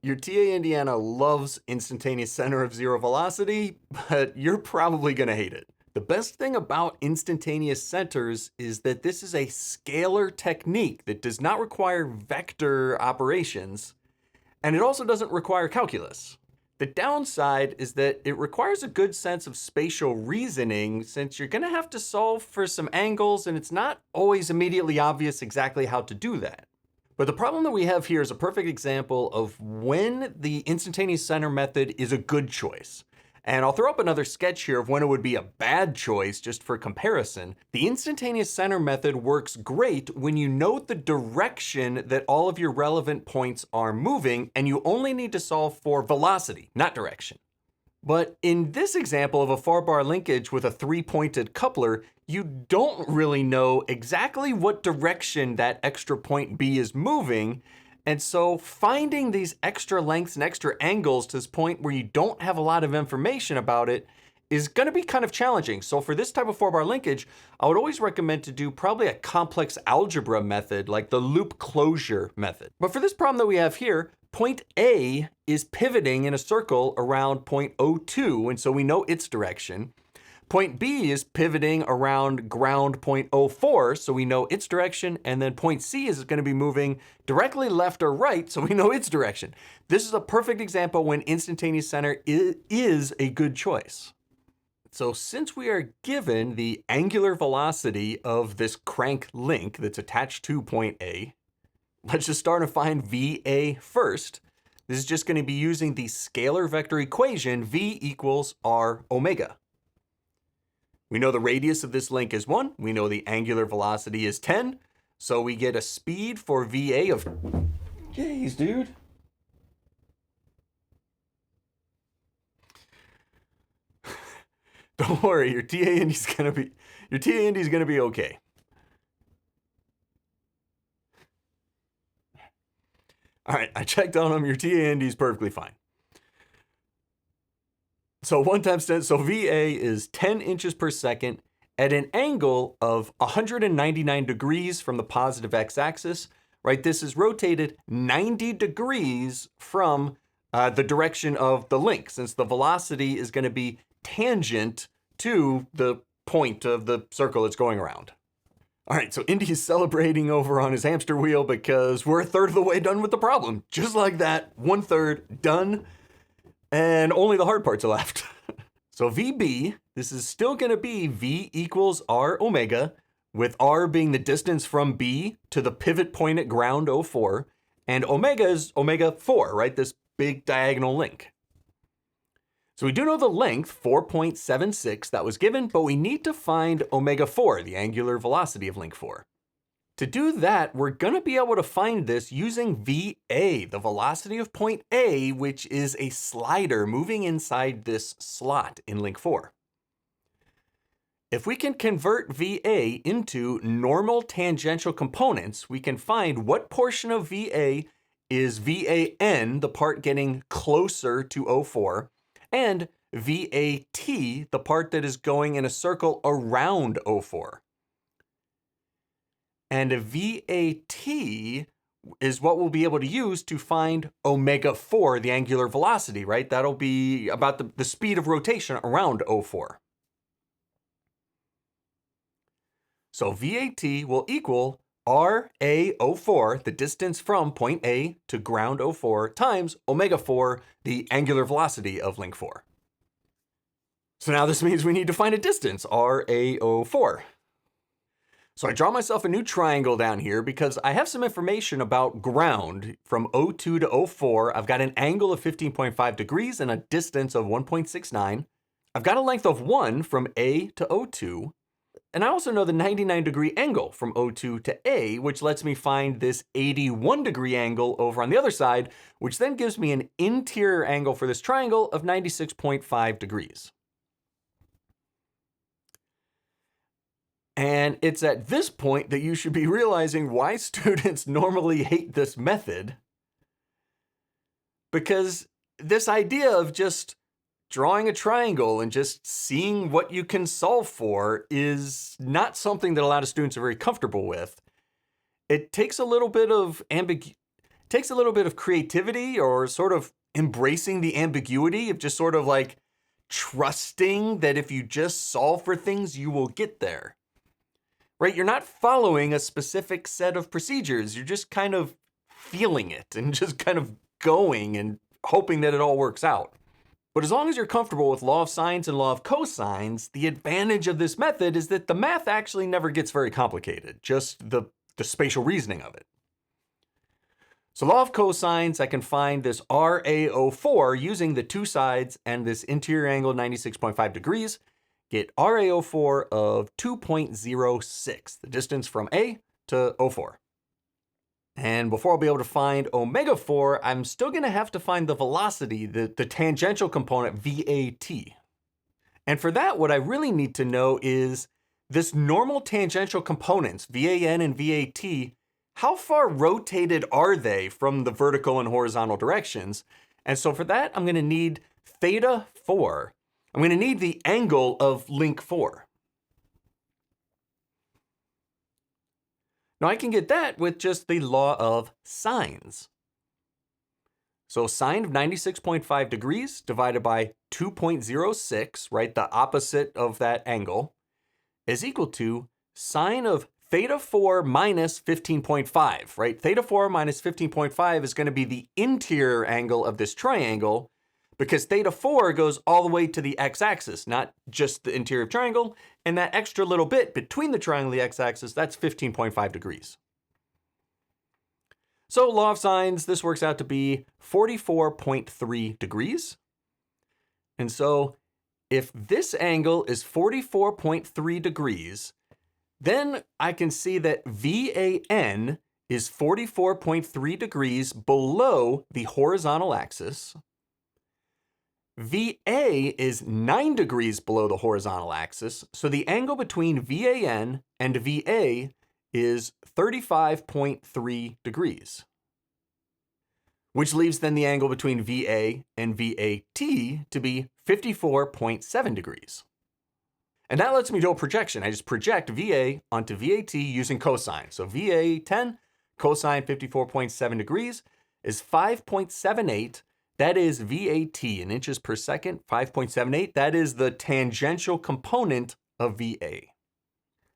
Your TA Indiana loves Instantaneous Center of Zero Velocity, but you're probably going to hate it. The best thing about instantaneous centers is that this is a scalar technique that does not require vector operations, and it also doesn't require calculus. The downside is that it requires a good sense of spatial reasoning since you're going to have to solve for some angles and it's not always immediately obvious exactly how to do that. But the problem that we have here is a perfect example of when the instantaneous center method is a good choice. And I'll throw up another sketch here of when it would be a bad choice just for comparison. The instantaneous center method works great when you know the direction that all of your relevant points are moving and you only need to solve for velocity, not direction. But in this example of a far-bar linkage with a three-pointed coupler, you don't really know exactly what direction that extra point B is moving. And so finding these extra lengths and extra angles to this point where you don't have a lot of information about it is going to be kind of challenging. So for this type of four-bar linkage, I would always recommend to do probably a complex algebra method like the loop closure method. But for this problem that we have here, point A is pivoting in a circle around point O2, and so we know its direction. Point B is pivoting around ground point 04, so we know its direction, and then point C is going to be moving directly left or right, so we know its direction. This is a perfect example when instantaneous center is a good choice. So since we are given the angular velocity of this crank link that's attached to point A, let's just start to find VA first. This is just going to be using the scalar vector equation V equals R omega. We know the radius of this link is 1. We know the angular velocity is 10. So we get a speed for VA of... Jeez, dude. Don't worry, your TA Indy's gonna be okay. All right, I checked on him. Your TA Indy's perfectly fine. So 1 times 10, so VA is 10 inches per second at an angle of 199 degrees from the positive x-axis, right? This is rotated 90 degrees from the direction of the link, since the velocity is going to be tangent to the point of the circle it's going around. All right, so Indy is celebrating over on his hamster wheel because we're a third of the way done with the problem. Just like that, 1/3 done. And only the hard parts are left. So VB, this is still going to be V equals R omega, with R being the distance from B to the pivot point at ground 04, and omega is omega 4, right? This big diagonal link. So we do know the length, 4.76, that was given, but we need to find omega 4, the angular velocity of link 4. To do that, we're going to be able to find this using VA, the velocity of point A, which is a slider moving inside this slot in link 4. If we can convert VA into normal tangential components, we can find what portion of VA is VAN, the part getting closer to 04, and VAT, the part that is going in a circle around 04. And a VAT is what we'll be able to use to find omega 4, the angular velocity, right? That'll be about the speed of rotation around 04. So VAT will equal RA04, the distance from point A to ground 04, times omega 4, the angular velocity of link 4. So now this means we need to find a distance, RA04. So I draw myself a new triangle down here because I have some information about ground from 02 to 04. I've got an angle of 15.5 degrees and a distance of 1.69. I've got a length of 1 from A to 02. And I also know the 99-degree angle from 02 to A, which lets me find this 81-degree angle over on the other side, which then gives me an interior angle for this triangle of 96.5 degrees. And it's at this point that you should be realizing why students normally hate this method. Because this idea of just drawing a triangle and just seeing what you can solve for is not something that a lot of students are very comfortable with. It takes a little bit of takes a little bit of creativity or sort of embracing the ambiguity of just sort of like trusting that if you just solve for things, you will get there. Right? You're not following a specific set of procedures. You're just kind of feeling it and just kind of going and hoping that it all works out. But as long as you're comfortable with law of sines and law of cosines, the advantage of this method is that the math actually never gets very complicated, just the spatial reasoning of it. So law of cosines, I can find this RAO4 using the two sides and this interior angle 96.5 degrees. Get RAO4 of 2.06, the distance from A to O4. And before I'll be able to find omega 4, I'm still going to have to find the velocity, the tangential component VAT. And for that, what I really need to know is this normal tangential components, VAN and VAT, how far rotated are they from the vertical and horizontal directions? And so for that, I'm going to need theta 4. I'm going to need the angle of link 4. Now I can get that with just the law of sines. So sine of 96.5 degrees divided by 2.06, right, the opposite of that angle, is equal to sine of theta 4 minus 15.5, right? Theta 4 minus 15.5 is going to be the interior angle of this triangle, because theta 4 goes all the way to the x-axis, not just the interior triangle, and that extra little bit between the triangle and the x-axis, that's 15.5 degrees. So law of sines, this works out to be 44.3 degrees. And so if this angle is 44.3 degrees, then I can see that VAN is 44.3 degrees below the horizontal axis. VA is 9 degrees below the horizontal axis, so the angle between VAN and VA is 35.3 degrees, which leaves then the angle between VA and VAT to be 54.7 degrees. And that lets me do a projection. I just project VA onto VAT using cosine. So VA 10 cosine 54.7 degrees is 5.78. That is VAT in inches per second, 5.78. That is the tangential component of VA.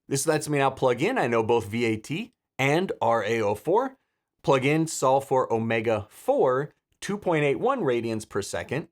This lets me now plug in. I know both VAT and RAO4. Plug in, solve for omega 4, 2.81 radians per second.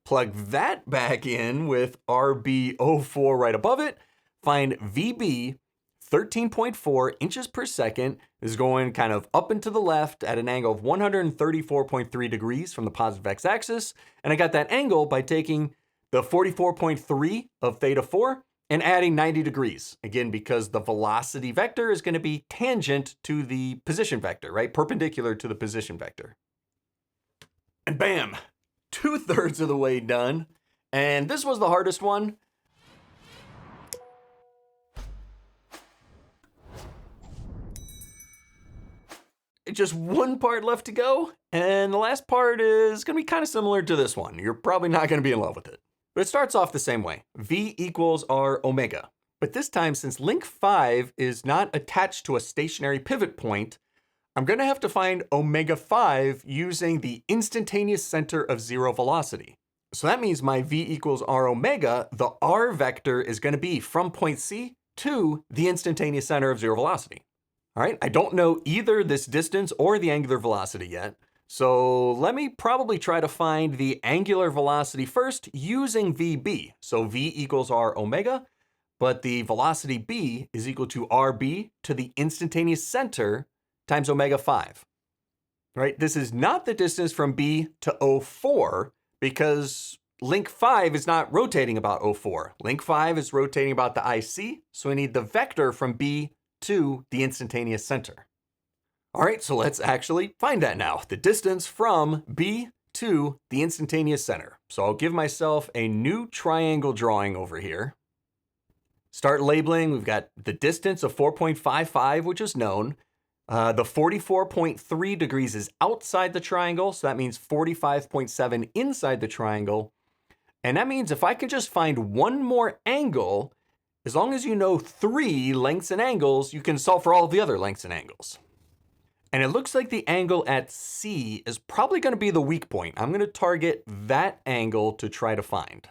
Plug that back in with RBO4 right above it. Find VB, 13.4 inches per second. This is going kind of up and to the left at an angle of 134.3 degrees from the positive x-axis. And I got that angle by taking the 44.3 of theta 4 and adding 90 degrees. Again, because the velocity vector is going to be tangent to the position vector, right? Perpendicular to the position vector. And bam, 2/3 of the way done. And this was the hardest one. Just one part left to go, and the last part is going to be kind of similar to this one. You're probably not going to be in love with it. But it starts off the same way. V equals R omega. But this time, since link 5 is not attached to a stationary pivot point, I'm going to have to find omega 5 using the instantaneous center of zero velocity. So that means my V equals R omega, the R vector is going to be from point C to the instantaneous center of zero velocity. All right, I don't know either this distance or the angular velocity yet. So let me probably try to find the angular velocity first using VB. So V equals R omega, but the velocity B is equal to RB to the instantaneous center times omega 5. Right? This is not the distance from B to O4 because link 5 is not rotating about O4. Link 5 is rotating about the IC, so we need the vector from B to the instantaneous center. All right, so let's actually find that now. The distance from B to the instantaneous center. So I'll give myself a new triangle drawing over here. Start labeling. We've got the distance of 4.55, which is known. The 44.3 degrees is outside the triangle, so that means 45.7 inside the triangle. And that means if I can just find one more angle, as long as you know 3 lengths and angles, you can solve for all of the other lengths and angles. And it looks like the angle at C is probably going to be the weak point. I'm going to target that angle to try to find.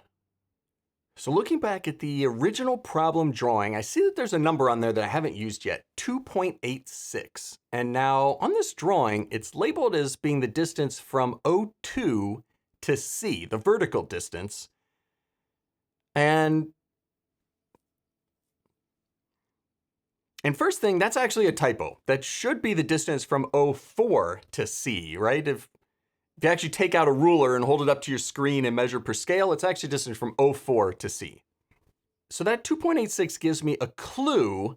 So looking back at the original problem drawing, I see that there's a number on there that I haven't used yet, 2.86. And now on this drawing, it's labeled as being the distance from O2 to C, the vertical distance. And first thing, that's actually a typo. That should be the distance from O4 to C, right? If you actually take out a ruler and hold it up to your screen and measure per scale, it's actually distance from O4 to C. So that 2.86 gives me a clue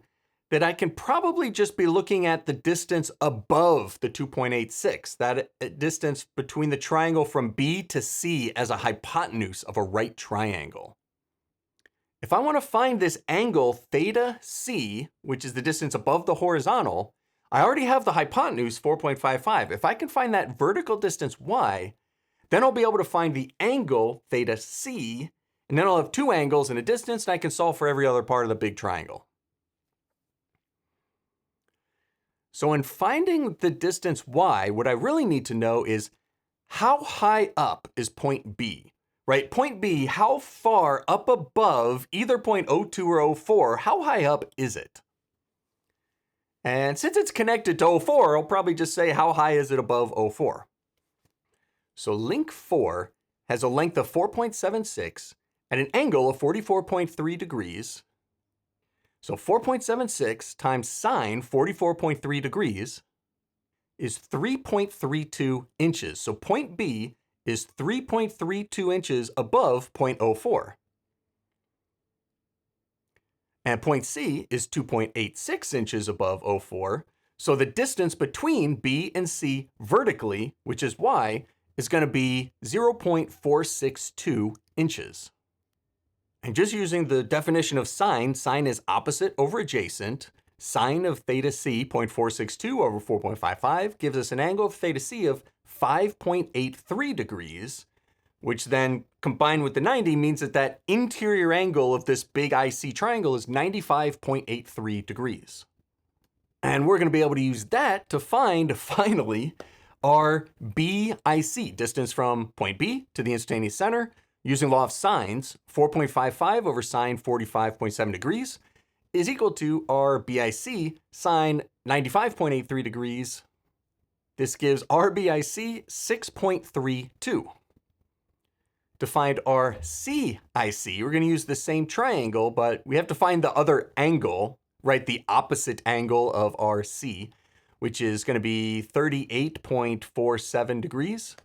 that I can probably just be looking at the distance above the 2.86, that distance between the triangle from B to C as a hypotenuse of a right triangle. If I want to find this angle theta C, which is the distance above the horizontal, I already have the hypotenuse 4.55. If I can find that vertical distance y, then I'll be able to find the angle theta C, and then I'll have two angles and a distance, and I can solve for every other part of the big triangle. So in finding the distance y, what I really need to know is how high up is point B, right? Point B, how far up above either point O2 or O4, how high up is it? And since it's connected to O4, I'll probably just say how high is it above O4. So link 4 has a length of 4.76 at an angle of 44.3 degrees. So 4.76 times sine 44.3 degrees is 3.32 inches. So point B is 3.32 inches above point O4. And point C is 2.86 inches above O4. So the distance between B and C vertically, which is y, is going to be 0.462 inches. And just using the definition of sine, sine is opposite over adjacent. Sine of theta C, 0.462 over 4.55, gives us an angle of theta C of 5.83 degrees, which then combined with the 90 means that that interior angle of this big IC triangle is 95.83 degrees. And we're going to be able to use that to find, finally, our BIC, distance from point B to the instantaneous center, using law of sines. 4.55 over sine 45.7 degrees is equal to our BIC, sine 95.83 degrees. This gives our BIC 6.32. To find our CIC, we're going to use the same triangle, but we have to find the other angle, right? The opposite angle of our C, which is going to be 38.47 degrees.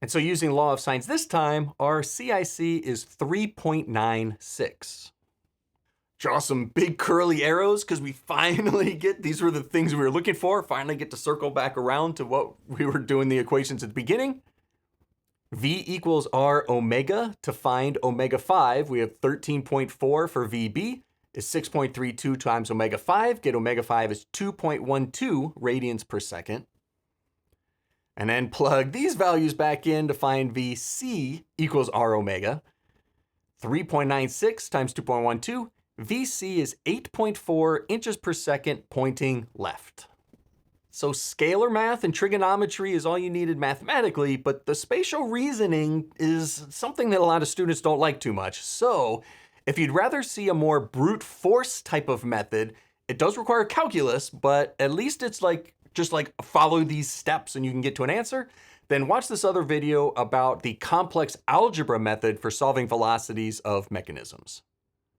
And so using law of sines this time, our CIC is 3.96. Draw some big curly arrows because we finally get, these were the things we were looking for, finally get to circle back around to what we were doing the equations at the beginning. V equals R omega. To find omega 5, we have 13.4 for VB is 6.32 times omega 5. Get omega 5 is 2.12 radians per second. And then plug these values back in to find VC equals R omega. 3.96 times 2.12. VC is 8.4 inches per second pointing left. So scalar math and trigonometry is all you needed mathematically, but the spatial reasoning is something that a lot of students don't like too much. So if you'd rather see a more brute force type of method, it does require calculus, but at least it's just like follow these steps and you can get to an answer. Then watch this other video about the complex algebra method for solving velocities of mechanisms.